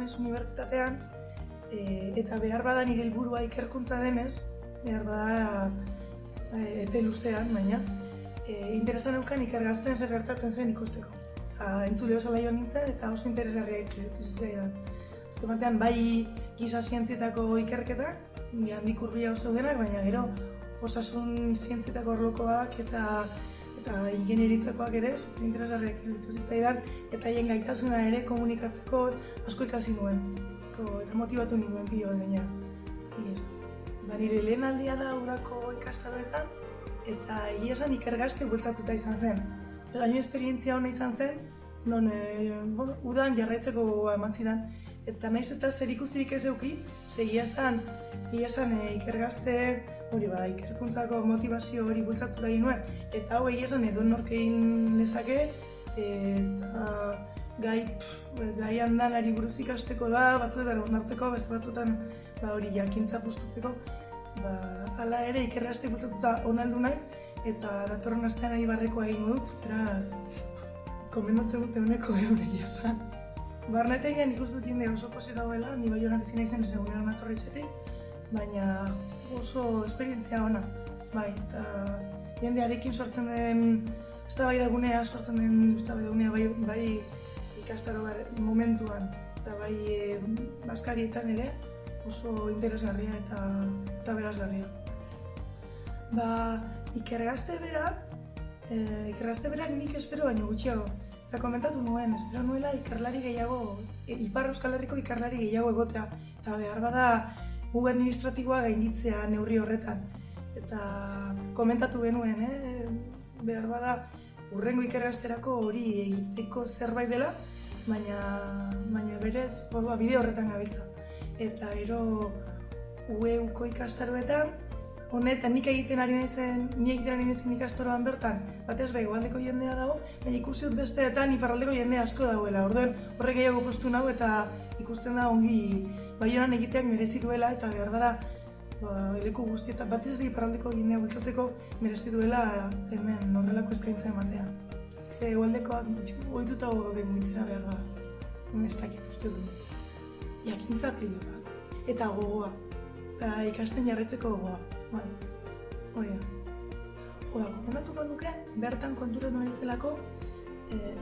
naiz unibertsitatean, eta behar bada nire helburua ikerkuntza denez, behar bada epe luzean, baina, interesan euken ikergazten zer gertatzen zen ikusteko. Entzule bezala joan nintzen eta oso interesgarria iruditu zitzaidan. Azken batean, bai giza zientzietako ikerketak, handik hurbila oso denak, baina gero osasun zientzietako arlokoak eta ingenieritzakoak ere super interesgarriak iruditu zitzaidan, eta haien gaitasuna ere komunikatzeko asko ikasi nuen. Eta motibatu ninduen pilo gaina. Nire lehen aldia da udako ikastaroetan, eta egia esan ikergazte bultzatuta izan zen. Gaino esperientzia hona izan zen, non udan jarraitzeko gogoa eman zidan. Eta naiz eta zer ikusirik ez euki, egia esan ikergazte hori ikerkuntzako motivazio hori bultzatuta egin nuen. Eta hau egia esan edonork egin lezake, eta gai handanari buruz ikasteko da, batzuetan onartzeko, beste batzuetan hori jakintza puztutzeko. Hala ere ikergazte bultzatuta onaldu naiz, eta datorren astean ari barrekoa egingo dut, beraz, komendatzen dute honeko egia esan. Barnetegian ikustut jende oso pozik dauela, ni Baionan ezin naizen egunean atorretxetik, baina oso esperientzia ona. Eta jendearekin sortzen den eztabaidagunea, bai ikastaro momentuan, eta bai bazkarietan ere, oso interesgarria eta berazgarria. Ikergazte berak nik espero baino gutxiago. Eta komentatu nuen, espero nuela ikerlari gehiago, Ipar Euskal Herriko ikerlari gehiago egotea. Eta behar bada mugu administratiboa gainditzea neurri horretan. Eta komentatu genuen, behar bada hurrengo ikergazterako hori egiteko zerbait dela, baina berez bide horretan gabiltza. Eta gero UEUko ikastaroetan, honetan nik egiten ari naizen ikastaroan bertan, batez hegoaldeko jendea dago, baina ikusi dut besteetan iparraldeko jendea asko dagoela. Orduan horrek gehiago postu nago eta ikusten da ongi Baionan egiteak merezi duela eta behar bada leku guztietan batez iparraldeko jendea bultzatzeko merezi duela hemen horrelako eskaintza ematea. Ze hegoaldekoak ohituta gaude mugitzera behar bada. Ez dakit uste du. Jakintza pilo bat. Eta gogoa. Ikasten jarraitzeko gogoa. Hori da. Komentatuko nuke, bertan konturatu naizelako,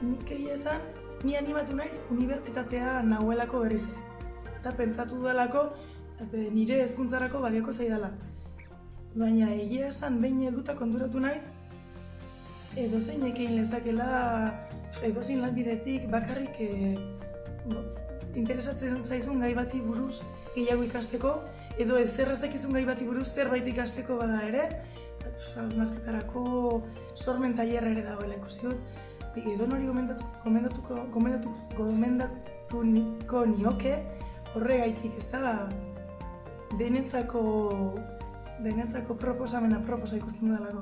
nik egia esan, ni animatu naiz unibertsitatea nahuelako berriz ere. Eta pentsatu dudalako, nire hezkuntzarako balioko zaidala. Baina egia esan behin eduta konturatu naiz, edozein ekein lezakela, edozein lanbidetik bakarrik interesatzen zaizun gai bati buruz gehiago ikasteko, edo ezer ez dakizun gai bati buruz zerbait ikasteko bada ere, hausnarketarako sormen tailerra ere dagoela ikusi dut. Edonori gomendatu nioke horregaitik, ez da denentzako proposamena proposa ikusten dudalako.